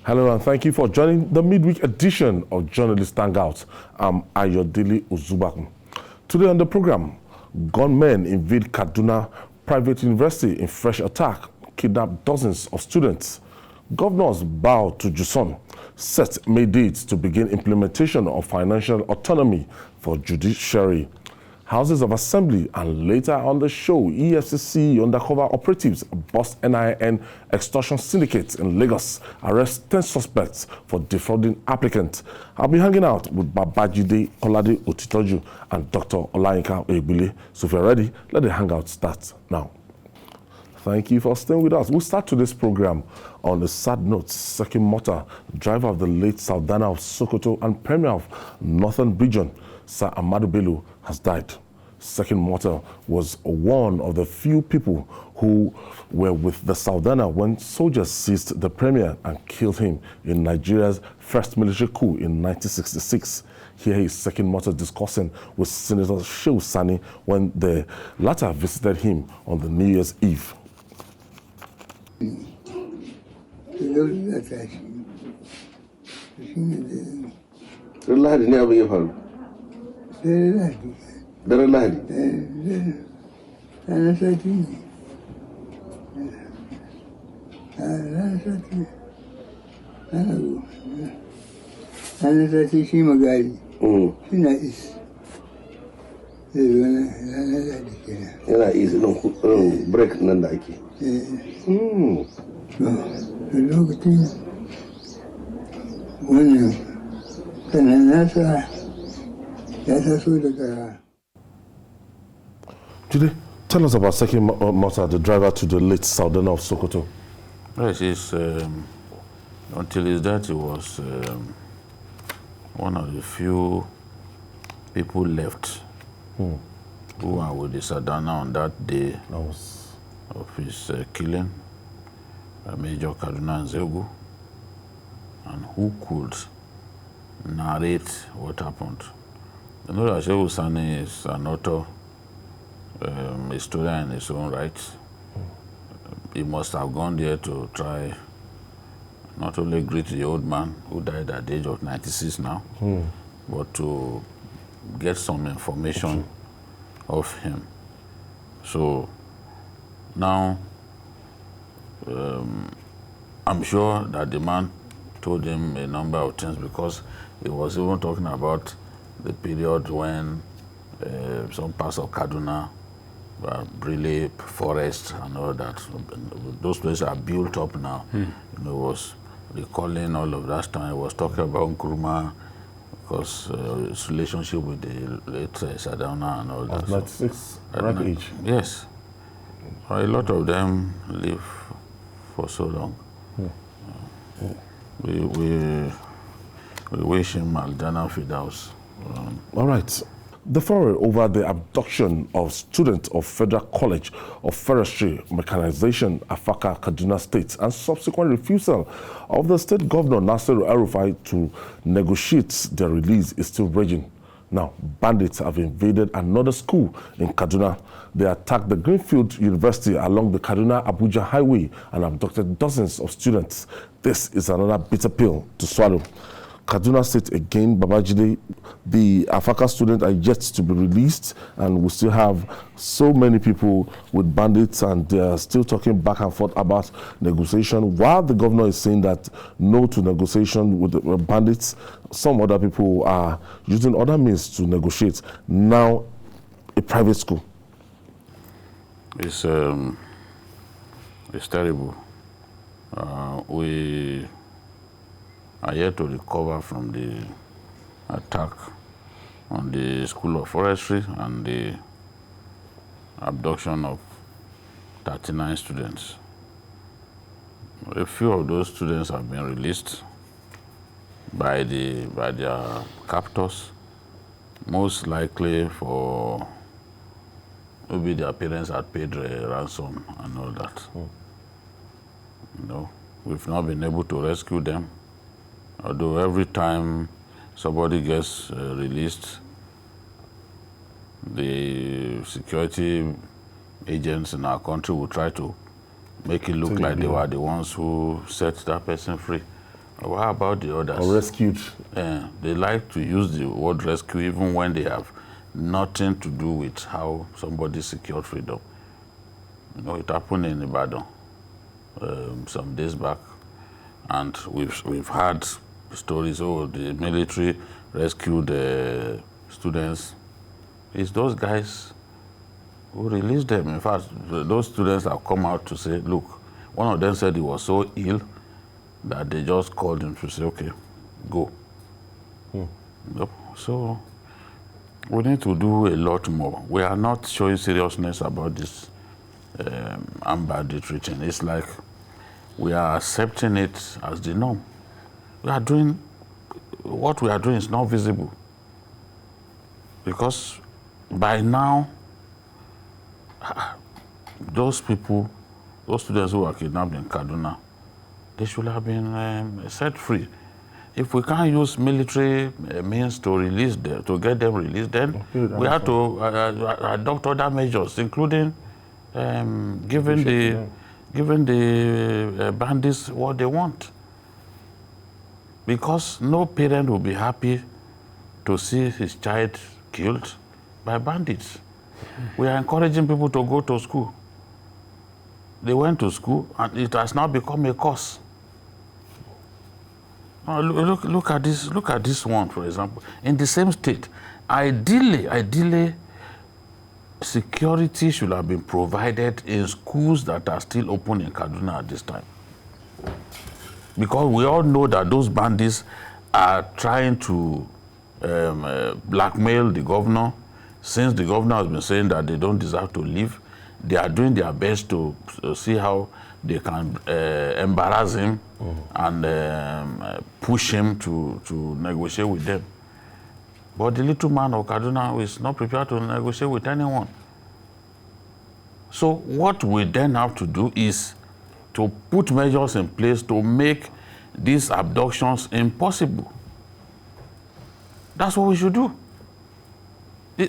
Hello and thank you for joining the midweek edition of Journalists Hangout. I'm Ayodele Uzubakun. Today on the program, gunmen invade Kaduna private university in fresh attack, kidnap dozens of students. Governors bow to Judicial, set May dates to begin implementation of financial autonomy for judiciary. Houses of Assembly, and later on the show, EFCC undercover operatives bust NIN extortion syndicates in Lagos, arrest 10 suspects for defrauding applicants. I'll be hanging out with Babajide Kolade Otitoju and Dr. Olayinka Oyegbile. So if you're ready, let the hangout start now. Thank you for staying with us. We'll start today's program on a sad note. Saki, driver of the late Saldana of Sokoto and Premier of Northern Region, Sir Amadu Bello, has died. Saki was one of the few people who were with the Saldana when soldiers seized the Premier and killed him in Nigeria's first military coup in 1966. Here is Saki discussing with Senator Shehu Sani when the latter visited him on the New Year's Eve. Dare Lahadi. Shi magari. Shina is. Yana easy don break nan da ake. Lokacin wannan kanan nasa ya taso daga. Today, tell us about Saki Mota, the driver to the late Saldana of Sokoto. Yes, until his death, he was one of the few people left who were with the Saldana on that day of his killing, Major Kaduna and Zegu, and who could narrate what happened. You know that Shehu Sani is an author, a historian in his own right. He must have gone there to try not only greet the old man who died at the age of 96 now, but to get some information of him. So now I'm sure that the man told him a number of things, because he was even talking about the period when some parts of Kaduna were really forest and all that. Those places are built up now. You know, was recalling all of that time. He was talking about Nkrumah, because his relationship with the late Sadana and all that. 96, right age. Yes. A lot of them live for so long. We wish him Aljana Fidaus. All right. The furor over the abduction of students of Federal College of Forestry Mechanization, Afaka, Kaduna State, and subsequent refusal of the state governor, Nasiru Rufai, to negotiate their release is still raging. Now, bandits have invaded another school in Kaduna. They attacked the Greenfield University along the Kaduna-Abuja highway and abducted dozens of students. This is another bitter pill to swallow. Kaduna State again, Babajide, the Afaka students are yet to be released, and we still have so many people with bandits, and they are still talking back and forth about negotiation. While the governor is saying that no to negotiation with the bandits, some other people are using other means to negotiate. Now, a private school. It's terrible. We are yet to recover from the attack on the School of Forestry and the abduction of 39 students. A few of those students have been released by their captors, most likely for maybe their parents had paid a ransom and all that. You know, we've not been able to rescue them. Although every time somebody gets released, the security agents in our country will try to make it look like they were the ones who set that person free. What about the others? Or rescued? They like to use the word rescue even when they have nothing to do with how somebody secured freedom. You know, it happened in Ibadan some days back, and we've had stories. Oh, the military rescued students. It's those guys who released them. In fact, those students have come out to say, look, one of them said he was so ill that they just called him to say, okay, go. Yep. So we need to do a lot more. We are not showing seriousness about this armed banditry thing. It's like we are accepting it as the norm. We are doing, what we are doing is not visible. Because by now, those people, those students who were kidnapped in Kaduna, they should have been set free. If we can't use military means to release them, to get them released, then we have to adopt other measures, including giving the bandits what they want. Because no parent will be happy to see his child killed by bandits. We are encouraging people to go to school. They went to school and it has now become a curse. Look at this. Look at this one, for example. In the same state, ideally, security should have been provided in schools that are still open in Kaduna at this time. Because we all know that those bandits are trying to blackmail the governor. Since the governor has been saying that they don't deserve to leave, they are doing their best to see how they can embarrass him and push him to negotiate with them. But the little man of Kaduna is not prepared to negotiate with anyone. So what we then have to do is to put measures in place to make these abductions impossible. That's what we should do.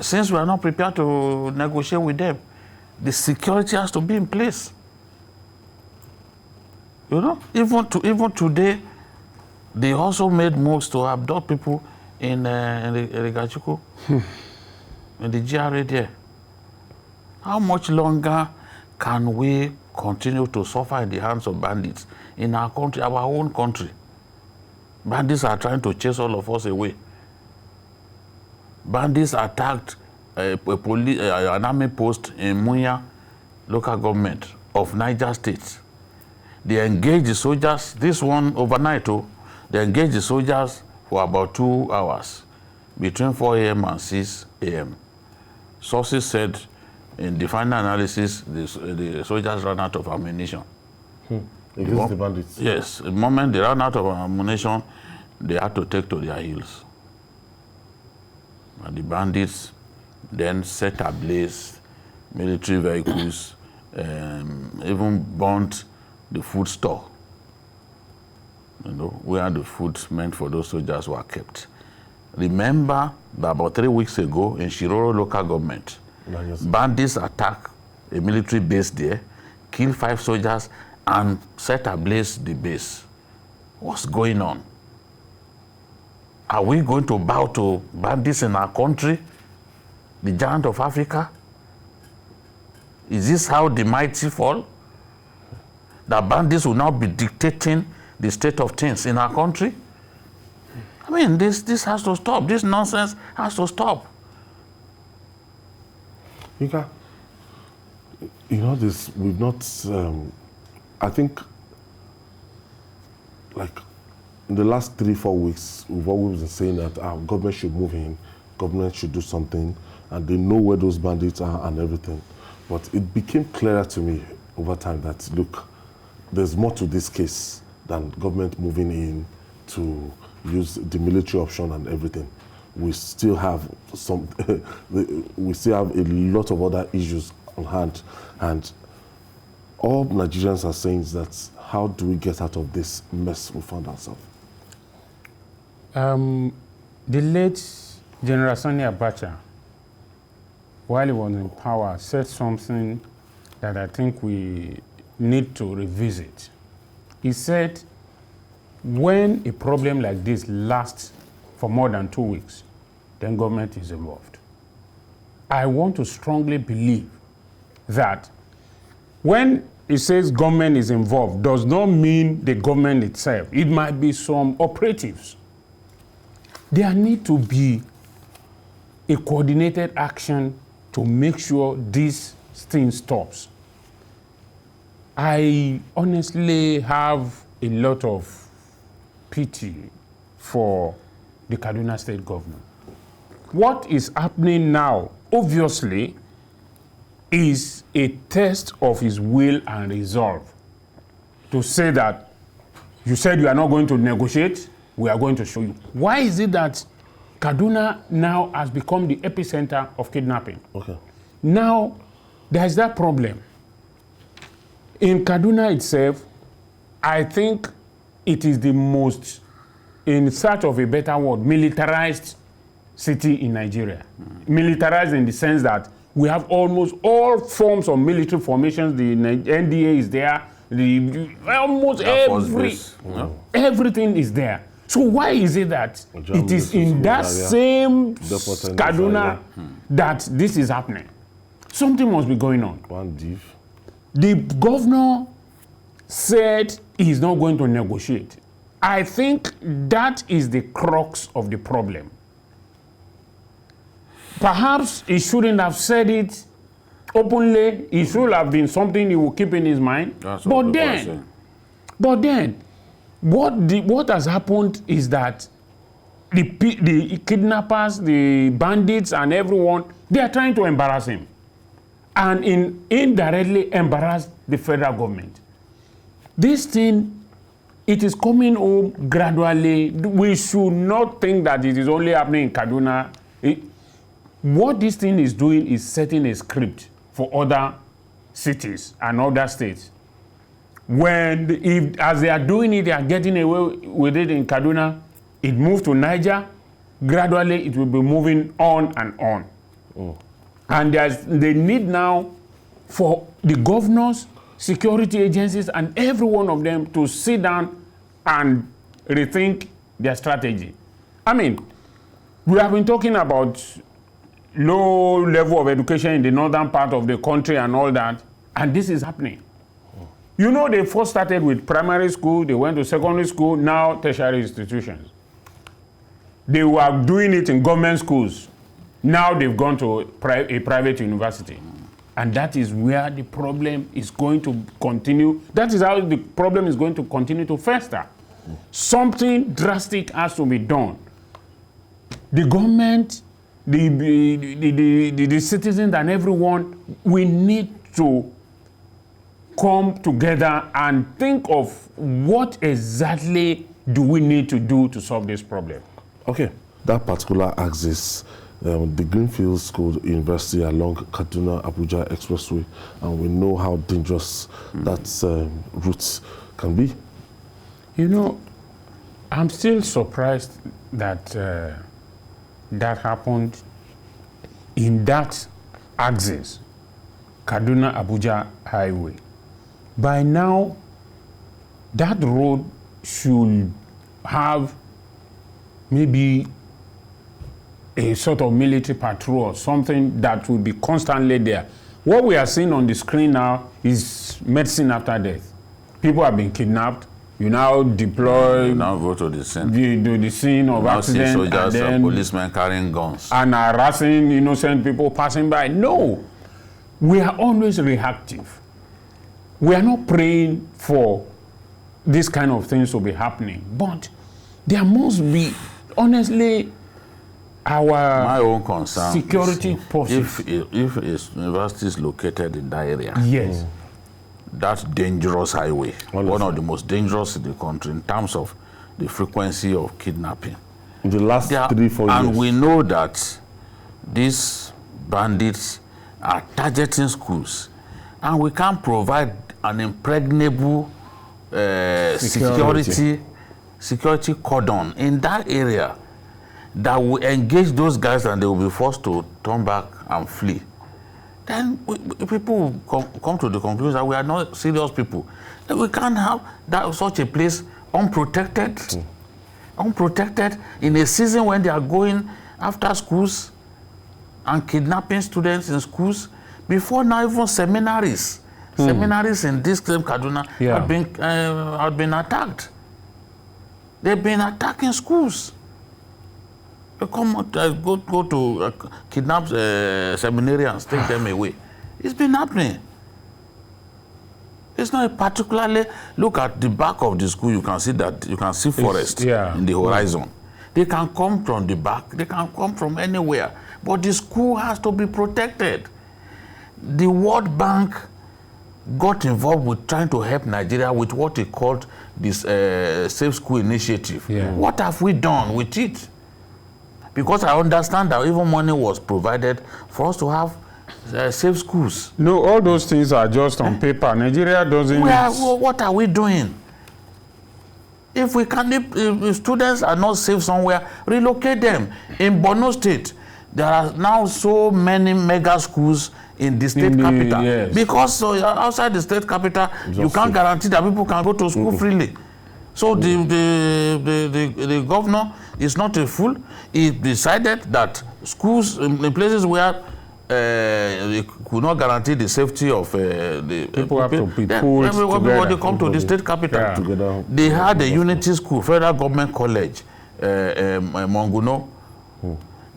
Since we are not prepared to negotiate with them, the security has to be in place. You know, even today, they also made moves to abduct people in the Gachuku, in the GRA there. How much longer can we continue to suffer in the hands of bandits in our country, our own country? Bandits are trying to chase all of us away. Bandits attacked an army post in Munya local government of Niger State. They engaged the soldiers, this one overnight, they engaged the soldiers for about 2 hours, between 4 a.m. and 6 a.m. Sources said in the final analysis, the soldiers ran out of ammunition. Against the bandits? Yes, the moment they ran out of ammunition, they had to take to their heels. And the bandits then set ablaze military vehicles, even burnt the food store, you know, where the food meant for those soldiers were kept. Remember that about 3 weeks ago in Shiroro local government, bandits attacked a military base there, killed 5 soldiers, and set ablaze the base. What's going on? Are we going to bow to bandits in our country, the giant of Africa? Is this how the mighty fall? That bandits will now be dictating the state of things in our country? I mean, this has to stop. This nonsense has to stop. You know this, we've not, I think, like, in the last 3-4 weeks, we've always been saying that our government should move in, government should do something, and they know where those bandits are and everything. But it became clearer to me over time that, look, there's more to this case than government moving in to use the military option and everything. We still have we still have a lot of other issues on hand, and all Nigerians are saying is that how do we get out of this mess we found ourselves? The late General Sani Abacha, while he was in power, said something that I think we need to revisit. He said, when a problem like this lasts for more than 2 weeks, then government is involved. I want to strongly believe that when it says government is involved, does not mean the government itself. It might be some operatives. There need to be a coordinated action to make sure this thing stops. I honestly have a lot of pity for the Kaduna State government. What is happening now, obviously, is a test of his will and resolve to say that you said you are not going to negotiate, we are going to show you. Why is it that Kaduna now has become the epicenter of kidnapping? Okay. Now, there's that problem. In Kaduna itself, I think it is the most, in search of a better word, militarized city in Nigeria. Militarized in the sense that we have almost all forms of military formations. The NDA is there. Almost everything is there. So why is it that it is in that same Kaduna that this is happening? Something must be going on. One div. The governor said he's not going to negotiate. I think that is the crux of the problem. Perhaps he shouldn't have said it openly. It should have been something he will keep in his mind. But then, what has happened is that the kidnappers, the bandits, and everyone, they are trying to embarrass him, and indirectly embarrass the federal government. This thing, it is coming home gradually. We should not think that it is only happening in Kaduna. What this thing is doing is setting a script for other cities and other states. As they are doing it, they are getting away with it in Kaduna, it moved to Niger, gradually it will be moving on and on. And they need now for the governors, security agencies, and every one of them to sit down and rethink their strategy. I mean, we have been talking about low level of education in the northern part of the country and all that, and this is happening. You know, they first started with primary school, they went to secondary school, now tertiary institutions. They were doing it in government schools. Now they've gone to a private university. And that is where the problem is going to continue. That is how the problem is going to continue to fester. Something drastic has to be done. The government, the citizens and everyone, we need to come together and think of what exactly do we need to do to solve this problem. Okay, that particular axis, the Greenfield School University along Kaduna-Abuja Expressway, and we know how dangerous that route can be. You know, I'm still surprised that that happened in that axis, Kaduna-Abuja Highway. By now, that road should have maybe a sort of military patrol or something that will be constantly there. What we are seeing on the screen now is medicine after death. People have been kidnapped. You now deploy. You now go to the scene. The scene of accident. Soldiers and policemen carrying guns. And harassing innocent people passing by. No. We are always reactive. We are not praying for this kind of things to be happening. But there must be, honestly, my own concern security is if a university is located in that area. Yes. That dangerous highway, one of the most dangerous in the country in terms of the frequency of kidnapping. In the last 3-4 years. And we know that these bandits are targeting schools, and we can't provide an impregnable security cordon in that area that will engage those guys and they will be forced to turn back and flee. Then people will come to the conclusion that we are not serious people. That we can't have such a place unprotected, unprotected in a season when they are going after schools and kidnapping students in schools. Before now, even seminaries in this same Kaduna have been attacked. They've been attacking schools. They come go to kidnap seminarians, take them away. It's been happening. It's not particularly, look at the back of the school, you can see forest in the horizon. They can come from the back, they can come from anywhere, but the school has to be protected. The World Bank got involved with trying to help Nigeria with what he called this Safe School Initiative. What have we done with it? Because I understand that even money was provided for us to have safe schools. No, all those things are just on paper. Nigeria doesn't... What are we doing? If we can, if students are not safe somewhere, relocate them. In Borno State, there are now so many mega schools in the state capital. Because outside the state capital, you can't guarantee that people can go to school freely. So the governor is not a fool. He decided that schools in places where they could not guarantee the safety of the people have to be pulled everybody come to the state capital together. They had a unity school, federal government college, Monguno.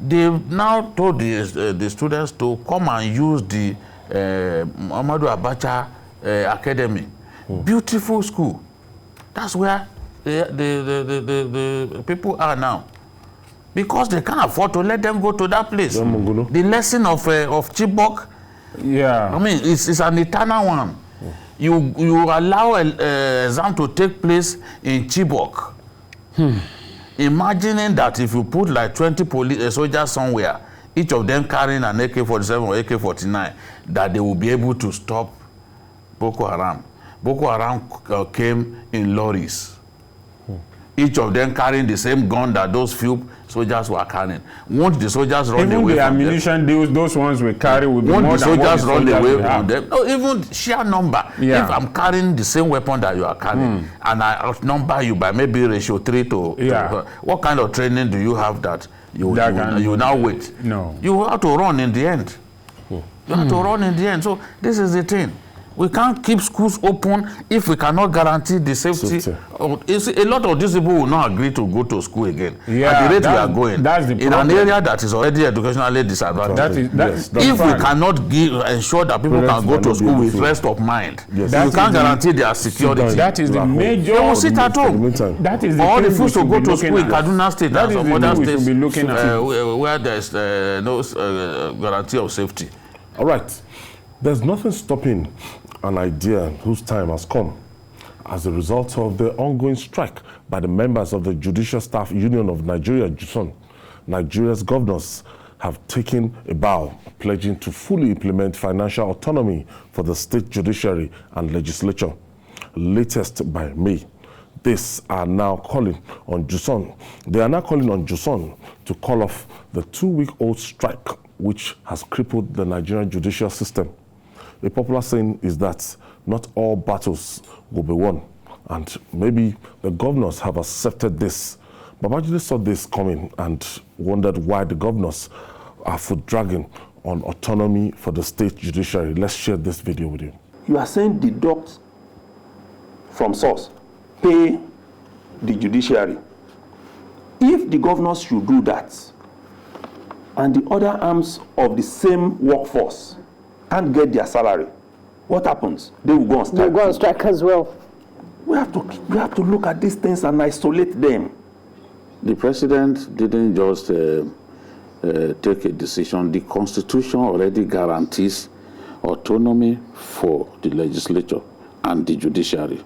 They now told the students to come and use the Amadou Abacha Academy. Beautiful school. That's where the people are now. Because they can't afford to let them go to that place. The lesson of Chibok, I mean, it's an eternal one. You allow an exam to take place in Chibok. Imagining that if you put like 20 soldiers somewhere, each of them carrying an AK-47 or AK-49, that they will be able to stop Boko Haram. Boko Haram came in lorries. Each of them carrying the same gun that those few soldiers were carrying. Won't the soldiers run even away the from ammunition them? those ones will carry will be won't more the than soldiers what the run away have. from them? No, even sheer number. If I'm carrying the same weapon that you are carrying, and I outnumber you by maybe ratio 3 to what kind of training do you have that you now wait? No. You have to run in the end. You have to run in the end. So this is the thing. We can't keep schools open if we cannot guarantee the safety. A lot of these people will not agree to go to school again. At the rate we are going, in an area that is already educationally disadvantaged. If we cannot ensure that people can go to school with rest of mind, we can't guarantee their security. That is the major... They will sit at home. That is the or refuse to go to school in Kaduna State and some other states where there is no guarantee of safety. All right. There's nothing stopping an idea whose time has come as a result of the ongoing strike by the members of the Judicial Staff Union of Nigeria, JUSON. Nigeria's governors have taken a vow pledging to fully implement financial autonomy for the state judiciary and legislature, latest by May. These are now calling on JUSON. They are now calling on JUSON to call off the 2-week-old strike which has crippled the Nigerian judicial system. A popular saying is that not all battles will be won, and maybe the governors have accepted this. Babajide saw this coming and wondered why the governors are foot dragging on autonomy for the state judiciary. Let's share this video with you. You are saying deduct from source, pay the judiciary. If the governors should do that, and the other arms of the same workforce can't get their salary, what happens? They will go on strike. They'll go on strike as well. We have to look at these things and isolate them. The president didn't just take a decision. The Constitution already guarantees autonomy for the legislature and the judiciary.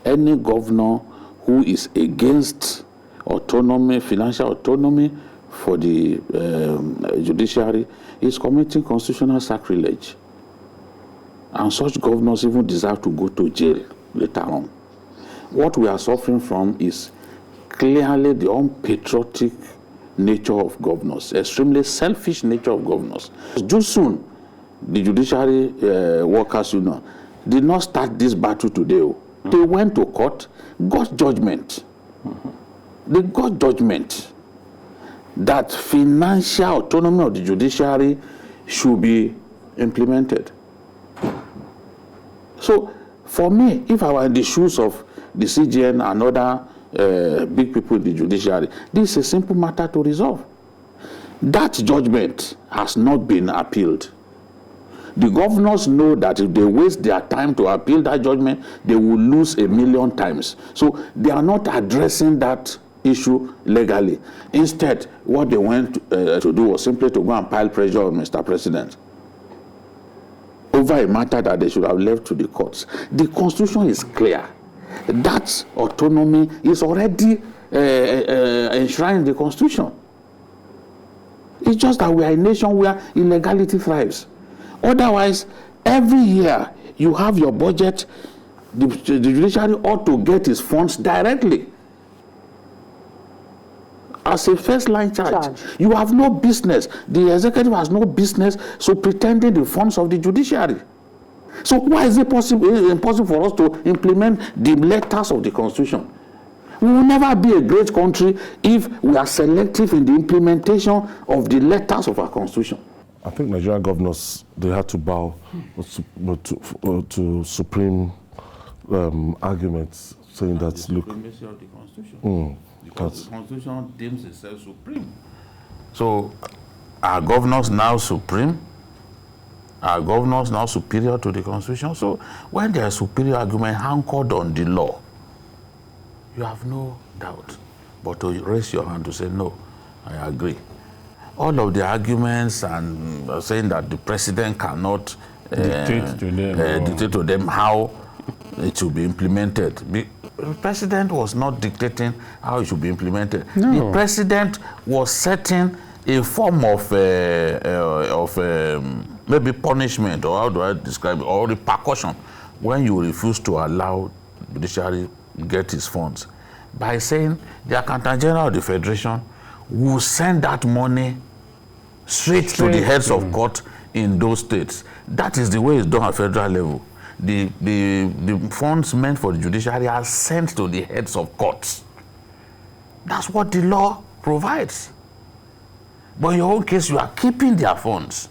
Any governor who is against autonomy, financial autonomy for the judiciary is committing constitutional sacrilege. And such governors even deserve to go to jail later on. What we are suffering from is clearly the unpatriotic nature of governors, extremely selfish nature of governors. Just soon, the Judiciary Workers Union did not start this battle today. They went to court, got judgment. They got judgment that financial autonomy of the judiciary should be implemented. So, for me, if I were in the shoes of the CGN and other big people in the judiciary, this is a simple matter to resolve. That judgment has not been appealed. The governors know that if they waste their time to appeal that judgment, they will lose 1,000,000 times. So they are not addressing that issue legally. Instead, what they went to do was simply to go and pile pressure on Mr. President over a matter that they should have left to the courts. The Constitution is clear. That autonomy is already enshrined in the Constitution. It's just that we are a nation where illegality thrives. Otherwise, every year you have your budget, the judiciary ought to get its funds directly as a first-line charge. You have no business. The executive has no business pretending the funds of the judiciary. So why is it impossible for us to implement the letters of the Constitution? We will never be a great country if we are selective in the implementation of the letters of our Constitution. I think Nigerian governors, they had to bow to supreme arguments saying that, the look... supremacy of the Constitution. Because the Constitution deems itself supreme. So, are governors now supreme? Are governors now superior to the Constitution? So, when there is superior argument anchored on the law, you have no doubt but to raise your hand to say, no, I agree. All of the arguments and saying that the president cannot dictate to them how it should be implemented. The president was not dictating how it should be implemented. No. The president was setting a form of maybe punishment, or how do I describe it, or repercussion when you refuse to allow the judiciary get his funds, by saying the Accountant General of the Federation will send that money straight to the heads of court in those states. That is the way it's done at federal level. The funds meant for the judiciary are sent to the heads of courts. That's what the law provides. But in your own case, you are keeping their funds.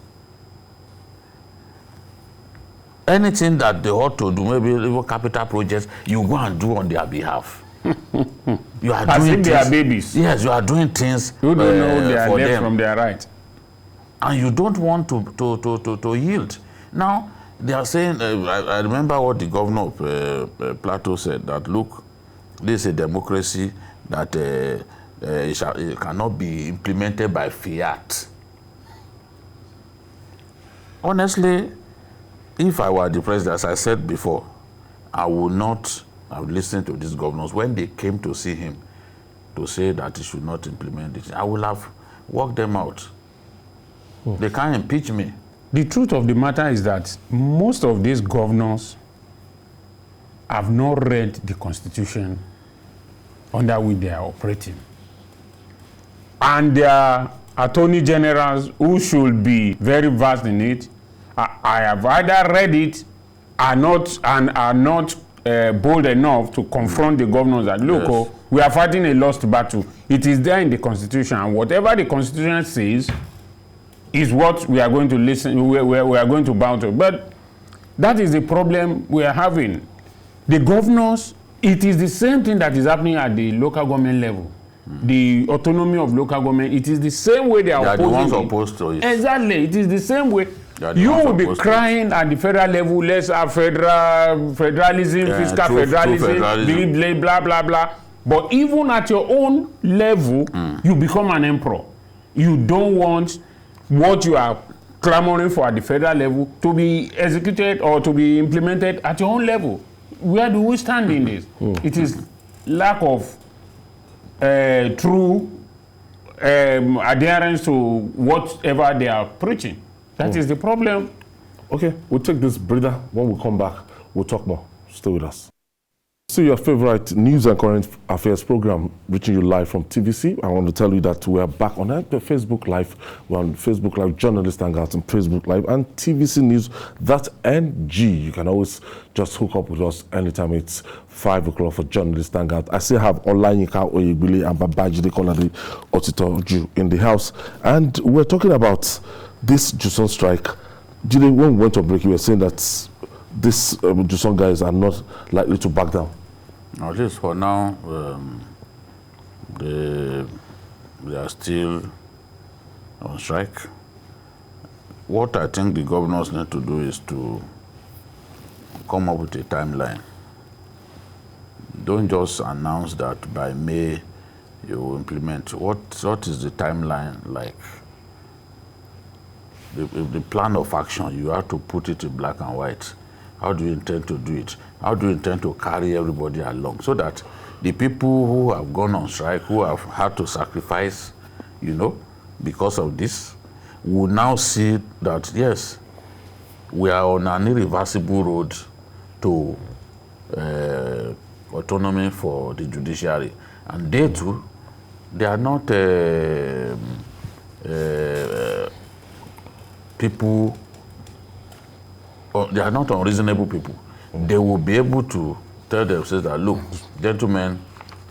Anything that they ought to do, maybe even capital projects, you go and do on their behalf. You are as doing if they are babies. Yes, you are doing things You don't know they are for left them. from their right. And you don't want to yield. Now, they are saying, I remember what the governor of Plateau said, that look, this is a democracy that it cannot be implemented by fiat. Honestly, if I were the president, as I said before, I would listen to these governors when they came to see him to say that he should not implement it. I will have walked them out. They can't impeach me. The truth of the matter is that most of these governors have not read the Constitution under which they are operating. And their attorney generals, who should be very versed in it, I have either read it and are not bold enough to confront the governors that, look, yes, we are fighting a lost battle. It is there in the Constitution, and whatever the Constitution says is what we are going to listen, we are going to bow to. But that is the problem we are having. The governors, it is the same thing that is happening at the local government level. The autonomy of local government, it is the same way they are opposing the ones it. opposed to it. Exactly, it is the same way. You will be crying at the federal level, let's have federalism, fiscal federalism, blah, blah, blah. But even at your own level, you become an emperor. You don't want what you are clamoring for at the federal level to be executed or to be implemented at your own level. Where do we stand in this? It is lack of true adherence to whatever they are preaching. That is the problem. Okay, we'll take this breather. When we come back, we'll talk more. Stay with us. So your favorite news and current affairs program reaching you live from TVC. I want to tell you that we are back on the Facebook Live. We're on Facebook Live, Journalists Hangout on Facebook Live, and TVC News.ng. You can always just hook up with us anytime it's 5 o'clock for Journalists Hangout. I still have Olayinka Oyebile and Babajide Kolade Otitoju in the house. And we're talking about this Judicial strike. Jide, when we went on break, you were saying that these Judicial guys are not likely to back down. At least for now, they are still on strike. What I think the governors need to do is to come up with a timeline. Don't just announce that by May you will implement. What is the timeline like? The plan of action, you have to put it in black and white. How do you intend to do it? How do you intend to carry everybody along so that the people who have gone on strike, who have had to sacrifice, because of this, will now see that, yes, we are on an irreversible road to autonomy for the judiciary. And they too, they are not people, they are not unreasonable people. They will be able to tell themselves that, look, gentlemen,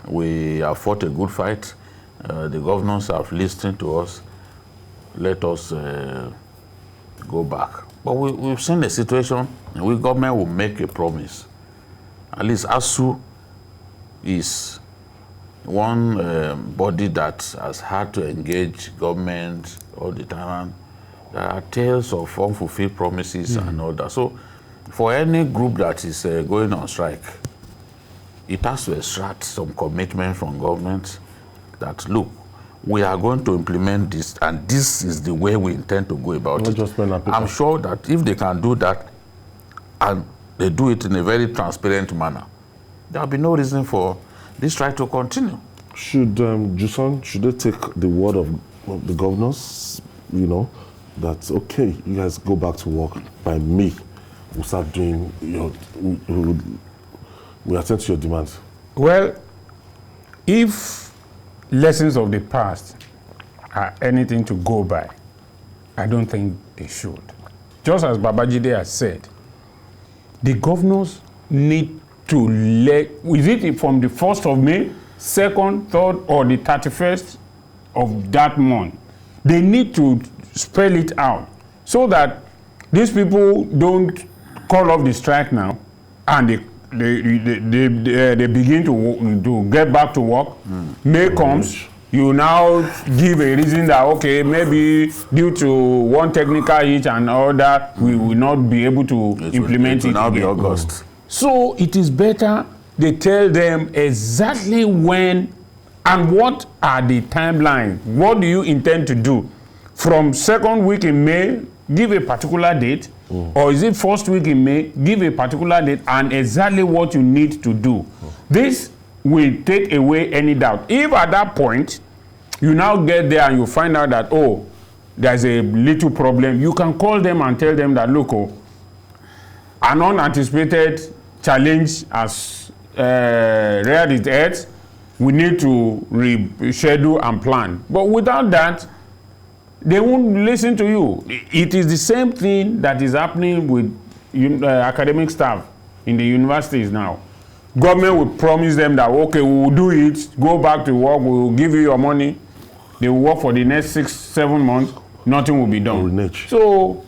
we have fought a good fight. The governors have listened to us. Let us go back. But we've seen a situation in which government will make a promise. At least ASU is one body that has had to engage government all the time. There are tales of unfulfilled promises and all that. So for any group that is going on strike, it has to extract some commitment from government that, look, we are going to implement this, and this is the way we intend to go about it. I'm sure that if they can do that, and they do it in a very transparent manner, there will be no reason for this strike to continue. Should should they take the word of the governors, that, okay, you guys go back to work by May, we'll start doing, we attend to your demands? Well, if lessons of the past are anything to go by, I don't think they should. Just as Babajide has said, the governors need to is it from the 1st of May, 2nd, 3rd, or the 31st of that month? They need to spell it out so that these people don't call off the strike now and they begin to get back to work. May comes, you now give a reason that, okay, maybe due to one technical hitch and all that, we will not be able to implement it. It will now be August. So it is better they tell them exactly when and what are the timelines. What do you intend to do? From 2nd week in May, give a particular date, or is it 1st week in May, give a particular date, and exactly what you need to do. This will take away any doubt. If at that point, you now get there and you find out that, oh, there's a little problem, you can call them and tell them that, look, an unanticipated challenge has reared its head, we need to reschedule and plan. But without that, they won't listen to you. It is the same thing that is happening with academic staff in the universities now. Government will promise them that, okay, we will do it, go back to work, we will give you your money. They will work for the next 6-7 months, nothing will be done. So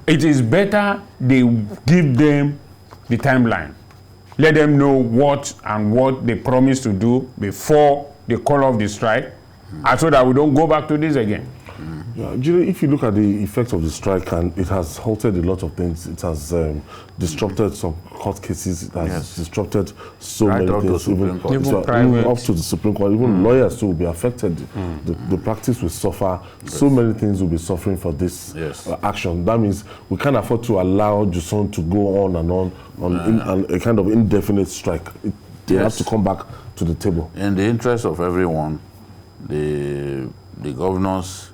it is better they give them the timeline. Let them know what they promise to do before they call off the strike, and so that we don't go back to this again. Yeah, if you look at the effects of the strike, and it has halted a lot of things. It has disrupted some court cases. It has disrupted so many things, even up to the Supreme Court. Even lawyers too will be affected. The practice will suffer. So many things will be suffering for this action. That means we can't afford to allow Juson to go on and on a kind of indefinite strike. They have to come back to the table. In the interest of everyone, the governors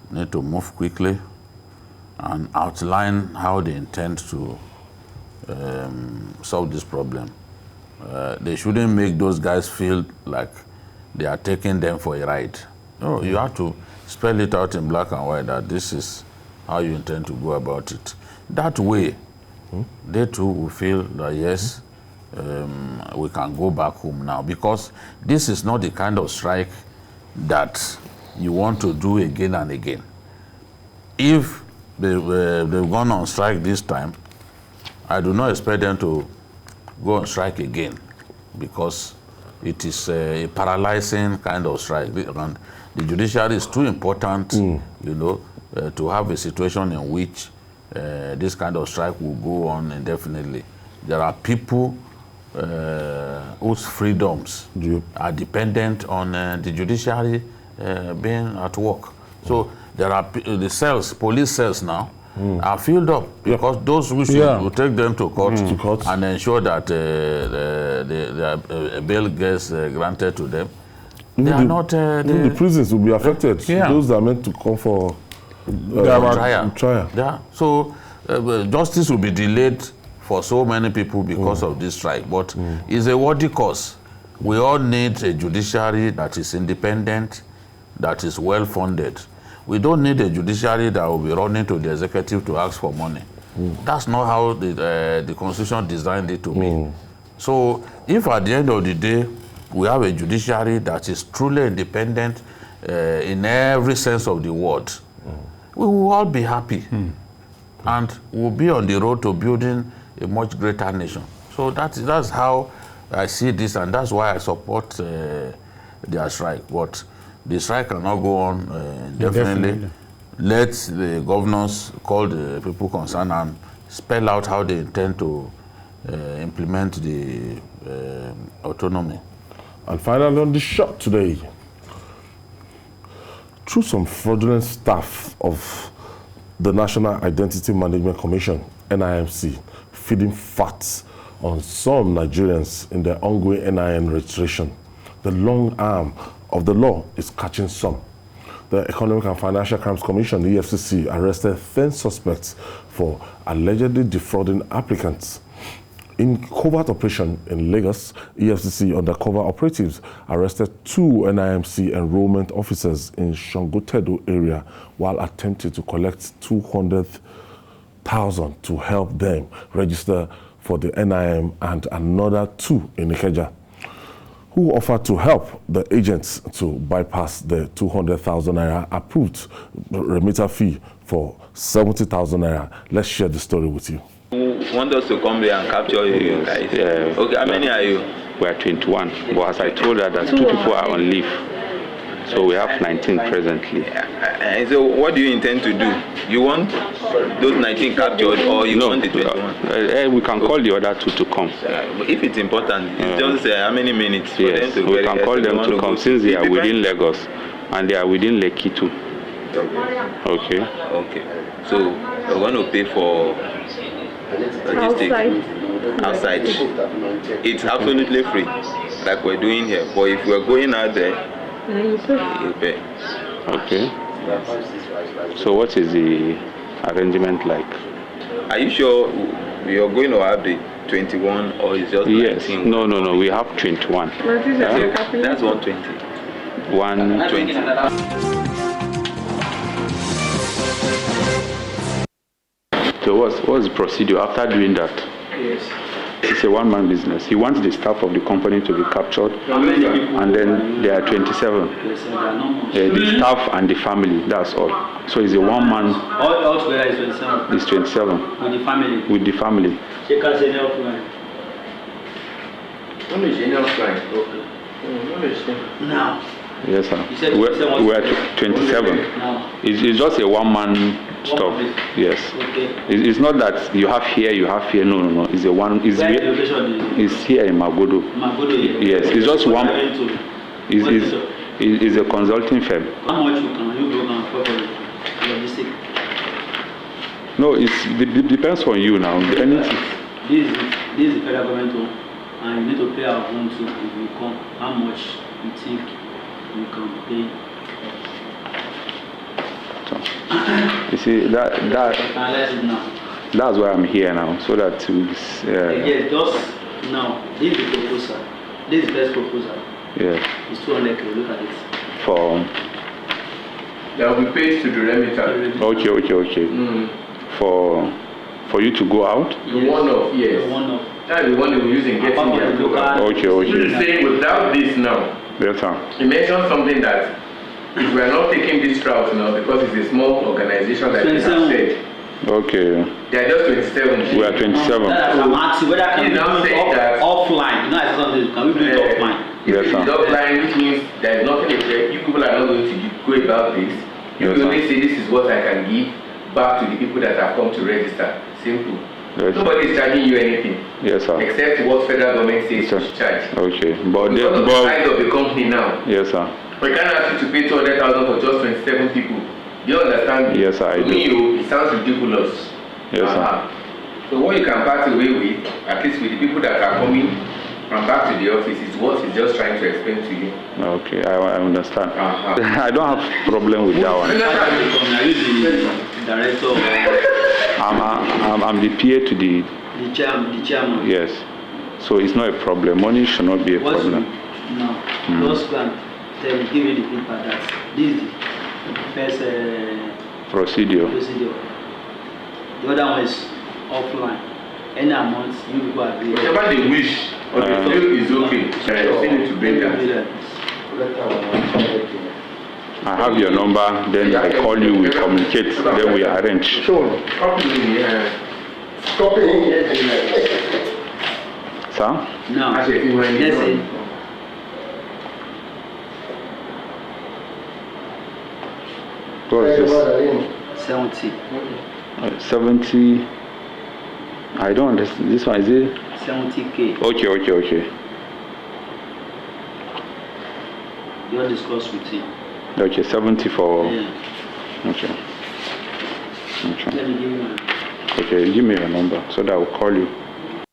need to move quickly and outline how they intend to solve this problem. they shouldn't make those guys feel like they are taking them for a ride. No, you have to spell it out in black and white that this is how you intend to go about it. That way, they too will feel that yes, we can go back home now, because this is not the kind of strike that you want to do again and again. If they've gone on strike this time, I do not expect them to go on strike again, because it is a paralyzing kind of strike. And the judiciary is too important, you know, to have a situation in which this kind of strike will go on indefinitely. There are people whose freedoms are dependent on the judiciary being at work. So there are the cells, police cells now, are filled up because those who will take them to court, and ensure that the bail gets granted to them. They are not. The prisons will be affected. Those that are meant to come for trial. Yeah. So justice will be delayed for so many people because of this strike. But it's a worthy cause. We all need a judiciary that is independent, that is well funded. We don't need a judiciary that will be running to the executive to ask for money. That's not how the Constitution designed it to be. So if at the end of the day, we have a judiciary that is truly independent in every sense of the word, we will all be happy. And we'll be on the road to building a much greater nation. So that's how I see this, and that's why I support their strike. But the strike cannot go on indefinitely. Let the governors call the people concerned and spell out how they intend to implement the autonomy. And finally, on the shop today, through some fraudulent staff of the National Identity Management Commission, NIMC, feeding facts on some Nigerians in their ongoing NIN registration, the long arm of the law is catching some. The Economic and Financial Crimes Commission, the EFCC, arrested 10 suspects for allegedly defrauding applicants. In covert operation in Lagos, EFCC undercover operatives arrested 2 NIMC enrollment officers in Shangotedo area while attempting to collect 200,000 to help them register for the NIM, and another 2 in Ikeja, who offered to help the agents to bypass the 200,000 naira approved remitter fee for 70,000 naira. Let's share the story with you. Who want us to come here and capture you guys? Okay, how many are you? We are 21, but as I told her that 2 people are on leave, so we have 19 presently. So what do you intend to do? You want those 19 captured, or you want the 21? We can call the other 2 to come. But if it's important, it's just how many minutes for them to we can call them to come since they are within Lagos and they are within Lekki too. Okay. So we're going to pay for logistics outside. It's absolutely free, like we're doing here. But if we're going out there, you pay. Okay. So what is the arrangement like? Are you sure you're going to have the 21 or is just 19? Yes. No. We have 21. That's 120. 120. So what's the procedure after doing that? Yes. It's a one-man business. He wants the staff of the company to be captured, and then there are 27. The staff and the family, that's all. So it's a one-man. All together is 27. It's 27. With the family. With the family. Check out the offline. Now. Yes, sir. We're 27. It's just a one-man stuff. Yes. Okay. It's not that you have here. No. It's a one. It's here in Magodo. Yes. It's just one. It's a consulting firm. How much you go and for logistics? No, it depends on you now. Anything. This is the federal government home, and you need to pay our own too if you come. How much you think you can pay? You see that's why I'm here now, so that yes, just Now, this is the proposal. This is the first proposal. Yes. It's 200k. Look at it. For That will be paid to the remitter. okay. For you to go out. The one-off, yes. The one-off. That's the one they will use in getting their local. Okay. You're saying without this now. Yes, sir. You mentioned something that if we are not taking this route now because it's a small organization that you have said. Okay. They are just 27. We are 27. I'm asking whether can we do it offline. You know, I said something. Can we do it offline? If Yes, it sir. is offline, which means there is nothing there. You people are not going to go about this. You Yes, will only sir. say this is what I can give back to the people that have come to register. Simple. Yes. Nobody is charging you anything. Yes, sir. Except what federal government says Sir. to charge. Okay. But Because of the size of the company now. yes, sir. We can't ask you to pay 200,000 for just 27 people. Do you understand me? Yes, sir, I to do. me, it sounds ridiculous. Yes, sir. So what you can pass away with, at least with the people that are coming and back to the office, is what he's just trying to explain to you. Okay, I understand. Uh-huh. I don't have problem with that one. Are you the director or I'm the PA to the. the chairman? Yes. So it's not a problem. Money should not be a What's problem. No. Just go and give you the paper that this is the first Procedure. procedure. The other one is offline. Any amount you people agree. Whatever they wish or they feel is okay. I still need to bring that. I have your number, then I call you, we communicate, then we arrange. Sure. Copy me. Sir? No. I said, you want Yes, sir. What is this? 70. 70. I don't understand. This one is it? 70k. Okay. You want to discuss with him. Okay, 70 for. Yeah. Okay. Let me give you my. Okay, give me your number so that I will call you.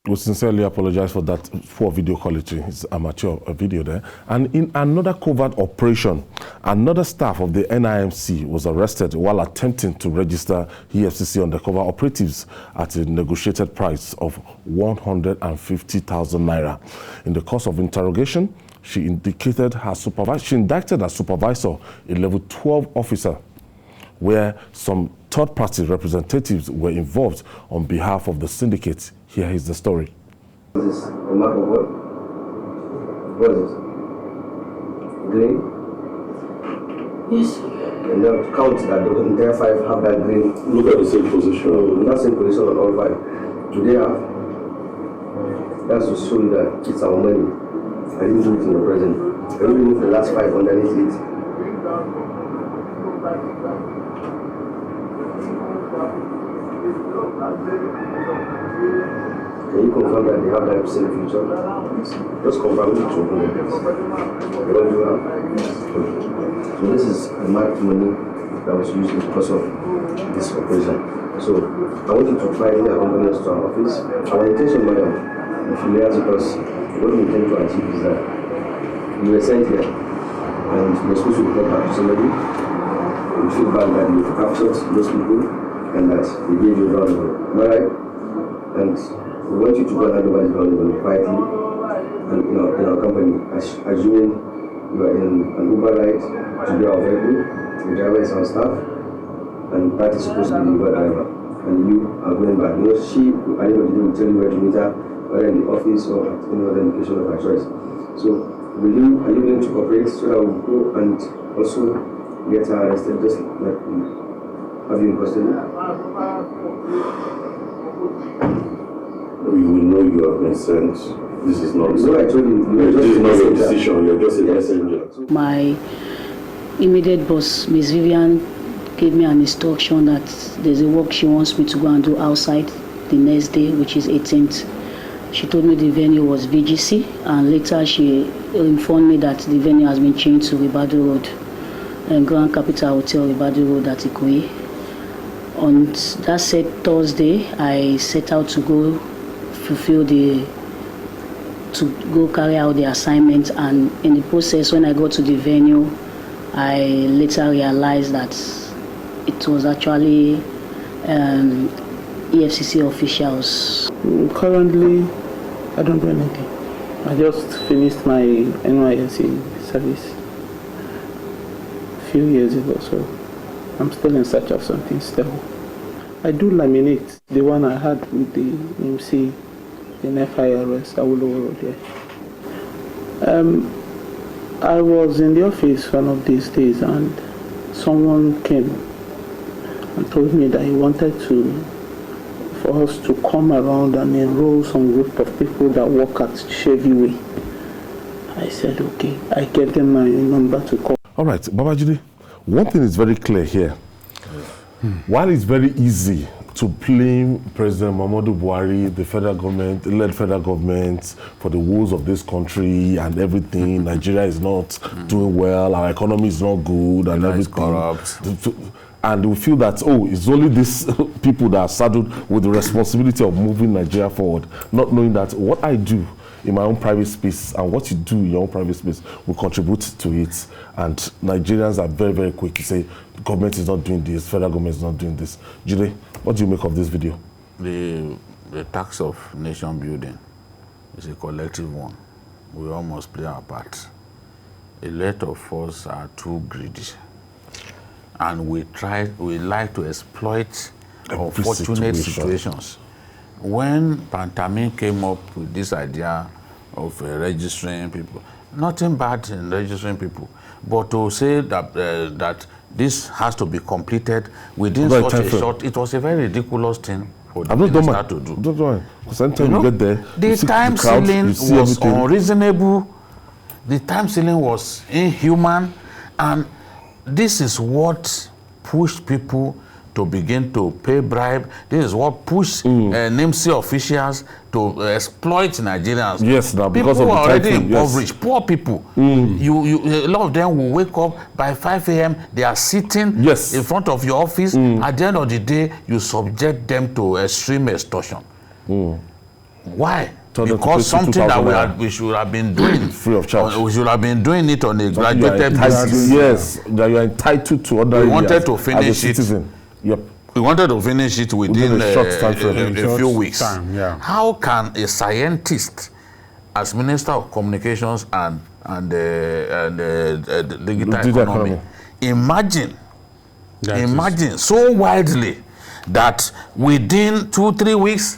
We sincerely apologize for that poor video quality. It's amateur video there. And in another covert operation, another staff of the NIMC was arrested while attempting to register EFCC undercover operatives at a negotiated price of 150,000 naira. In the course of interrogation, she indicted her indicted her supervisor, a level 12 officer, where some third-party representatives were involved on behalf of the syndicate. Here is the story. This is a mark of what? What is this? Green? Yes. And now count that the entire 5 have that green. Look at the same position. Not same position on all 5. Do they have? That's to show you that it's our money. I didn't do it in the present. I didn't remove the last 5 underneath it. Can you confirm that they have that same future? Just confirm it to me. You don't do that? Okay. So this is the marked money that was used in the course of this operation. So I want you to try to accompany us to our office. Our intention, madam, if you may ask us, what we intend to achieve is that you were sent here and you're supposed to report back to somebody. We feedback that you've captured those people and that they gave you a round. Am I right? And we want you to go and hand over this round quietly and in our company, assuming you are in an Uber ride to be our vehicle, the driver is on staff, and that is supposed to be the Uber driver. And you are going back. You know, she, at the end of the day, will tell you where to meet her, whether in the office or at any other location of her choice. So, are you willing to cooperate so that we'll go and also get her arrested, just like we have you in custody? We will know you have been sent. This is not. No, I told you. This is not your decision. You're just a messenger. My immediate boss, Ms. Vivian, gave me an instruction that there's a work she wants me to go and do outside the next day, which is 18th. She told me the venue was VGC, and later she informed me that the venue has been changed to Ribadu Road, and Grand Capital Hotel, Ribadu Road at Ikoyi. On that said Thursday, I set out to go carry out the assignment, and in the process, when I got to the venue, I later realized that it was actually EFCC officials. Currently, I don't do anything. I just finished my NYSC service a few years ago, so I'm still in search of something stable. I do laminate, the one I had with the NIMC in FIRS, Awolowo Road, yeah. I was in the office one of these days and someone came and told me that he wanted for us to come around and enroll some group of people that work at Chevy Way. I said, okay. I gave them my number to call. All right, Babajide, one thing is very clear here. While it's very easy to blame President Muhammadu Buhari, the federal government, led federal government, for the woes of this country and everything, Nigeria is not doing well, our economy is not good, and everything. Corrupt. And we feel that, oh, it's only these people that are saddled with the responsibility of moving Nigeria forward, not knowing that what I do in my own private space and what you do in your own private space will contribute to it. And Nigerians are very, very quick to say, government is not doing this, federal government is not doing this. Jide, what do you make of this video? The task of nation building is a collective one. We all must play our part. A lot of us are too greedy. And we like to exploit unfortunate situations. When Pantami came up with this idea of registering people, nothing bad in registering people, but to say that that this has to be completed within such a short, it was a very ridiculous thing for the minister to do. Don't do it. Because anytime you get there, the time ceiling was unreasonable, the time ceiling was inhuman, and this is what pushed people to begin to pay bribe. This is what pushed NIMC officials to exploit Nigerians. Yes, now because people of the already typhoon, impoverished, poor people. A lot of them will wake up by 5 a.m. They are sitting in front of your office. At the end of the day, you subject them to extreme extortion. Why? Because something that we should have been doing free of charge. We should have been doing it on a graduated basis. Yes, that you are entitled to other. We wanted to finish it. Yep. We wanted to finish it within a few weeks. How can a scientist, as Minister of Communications and digital economy, imagine so widely that within 2-3 weeks,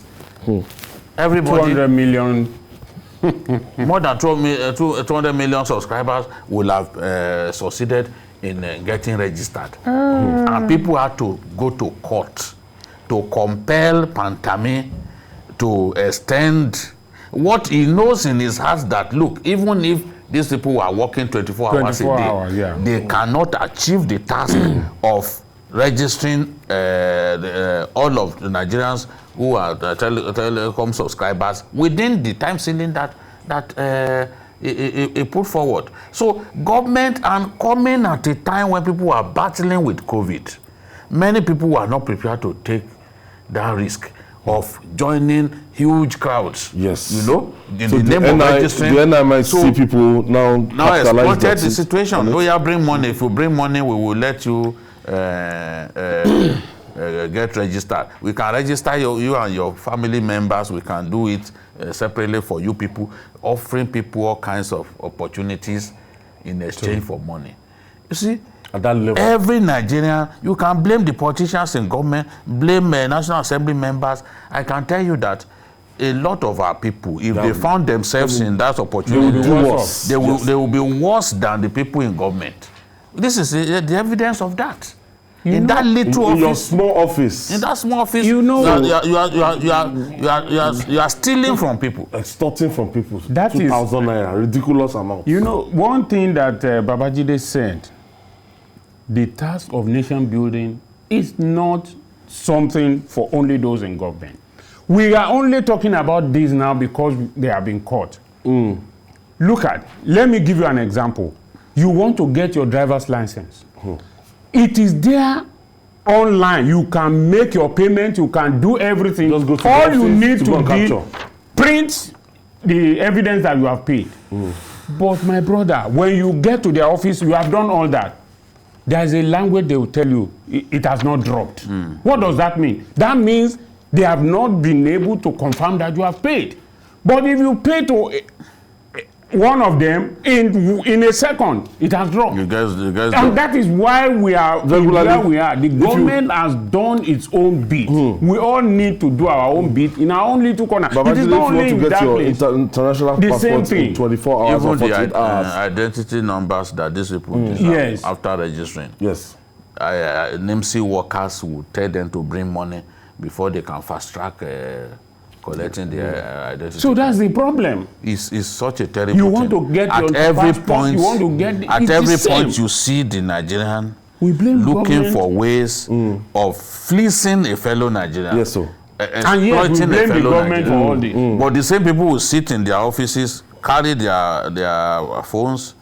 everybody 200 million, more than 200 million subscribers will have succeeded in getting registered. And people had to go to court to compel Pantami to extend what he knows in his heart, that look, even if these people are working 24 hours a day, they cannot achieve the task of registering all of the Nigerians who are the telecom subscribers within the time ceiling that it put forward. So government, and coming at a time when people are battling with COVID, many people were not prepared to take that risk of joining huge crowds. Yes. You know, in the name of registering. The NIMC people now exploited the situation. Oh yeah, bring money. If you bring money, we will let you get registered. We can register you and your family members. We can do it separately for you people, offering people all kinds of opportunities in exchange for money. You see, at that level, every Nigerian, you can blame the politicians in government, blame National Assembly members. I can tell you that a lot of our people, if they found themselves in that opportunity, they will be worse than the people in government. This is the evidence of that. In that little office, your small office, in that small office, you know, you are stealing from people, extorting from people. That 2,000 naira, ridiculous amount. You know, one thing that Babajide said, the task of nation building is not something for only those in government. We are only talking about this now because they have been caught. Look at, let me give you an example. You want to get your driver's license. It is there online. You can make your payment, you can do everything. Just go to all the you need to do, print the evidence that you have paid. But my brother, when you get to their office, you have done all that. There is a language they will tell you, it has not dropped. What does that mean? That means they have not been able to confirm that you have paid. But if you pay to one of them in a second, it has dropped. You guys and that is why we are where we are. The government has done its own bit. We all need to do our own bit in our own little corner. But it is not only in that place. International the passport same thing. In 24 hours or 48 hours. Identity numbers that these people deserve after registering. Yes. NIMC workers will tell them to bring money before they can fast track collecting their identity. So that's the problem. It's such a terrible You want thing. to get at your every passport, point, you want to get at it's every the same. point you see the Nigerian looking government for ways of fleecing a fellow Nigerian. Yes, sir. And yet we blame the government for all this. But the same people will sit in their offices, carry their phones,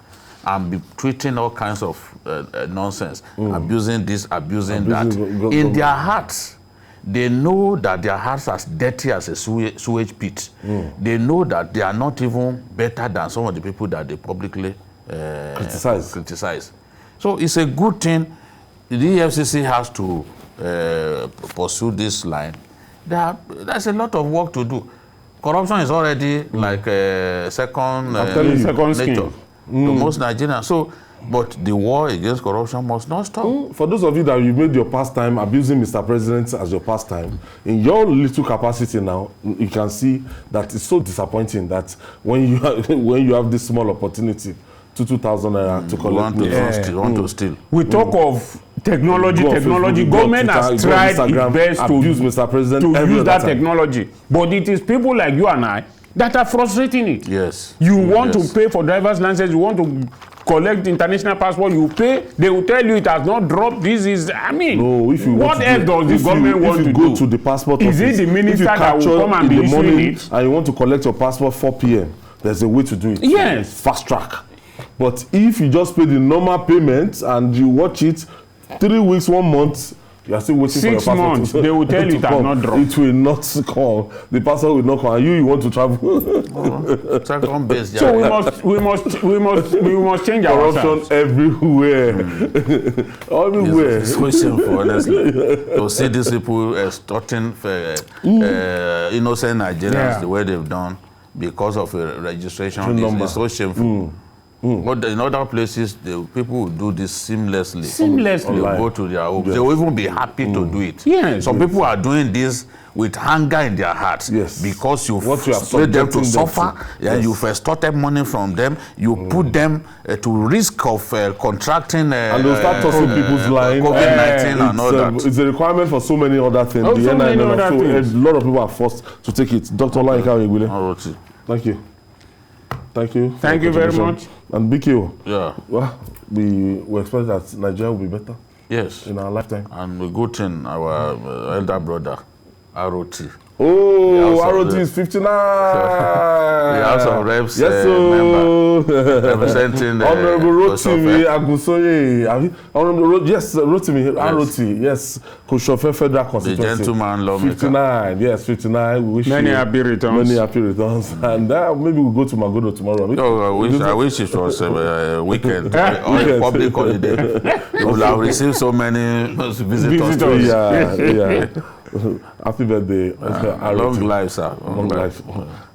and be tweeting all kinds of nonsense, abusing this, abusing that. In their hearts, they know that their hearts are as dirty as a sewage pit. They know that they are not even better than some of the people that they publicly criticize. So it's a good thing. The EFCC has to pursue this line. There's a lot of work to do. Corruption is already like a second nature to most Nigerians. So, but the war against corruption must not stop. For those of you that you made your pastime abusing Mr. President as your pastime, in your little capacity now, you can see that it's so disappointing that when you have this small opportunity, 2,000 naira to collect, you want to steal. We talk of technology. Government has tried its best to use Mr. President to use that technology, but it is people like you and I that are frustrating it. Yes. You want to pay for driver's license, you want to collect international passport, you pay, they will tell you it has not dropped. This is, I mean, no, if you what else does the government want to do? If you go to the passport office, is it the minister that will come and be issuing it? And you want to collect your passport 4 p.m., there's a way to do it. Yes. Fast track. But if you just pay the normal payment and you watch it 3 weeks, 1 month, you are still waiting 6 for your passport. months, they will tell you it has not dropped. It will not come. The passport will not come. And you want to travel. So we must change our corruption everywhere. Everywhere. It's so shameful, honestly. To see these people extorting innocent Nigerians the way they've done because of a registration is so shameful. But in other places, the people will do this seamlessly. They will go to their homes. They will even be happy to do it. Yes. Some people are doing this with anger in their hearts because you've made them to suffer, and you've extorted money from them. You put them to risk of contracting and they'll start tossing people's line. COVID-19 and all that. It's a requirement for so many other things. A lot of people are forced to take it. Dr. Olaika Oyegwile. Thank you. Thank you very much. And BQ. Yeah. Well, we expect that Nigeria will be better. Yes. In our lifetime. And the good thing, our elder brother, ROT. Oh, ROT is 59. We have some reps member representing Honorable Rotimi Agusoye. Honorable Rotimi, ROT. Yes, Koshofe Federal Constituency. The gentleman lawmaker. 59. Yes, 59. We wish many happy returns. Many happy returns. And maybe we'll go to Magodo tomorrow. Oh, I wish it was a weekend or a public holiday. You will have received so many visitors. Yeah. Happy birthday. Long life, sir. Long life.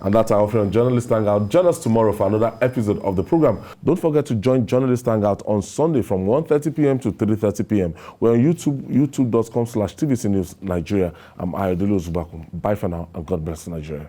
And that's our offering on Journalists Hangout. Join us tomorrow for another episode of the program. Don't forget to join Journalists Hangout on Sunday from 1:30 p.m. to 3:30 p.m. We're on YouTube, youtube.com/TVC News Nigeria. I'm Ayodele Ozubakum. Bye for now, and God bless Nigeria.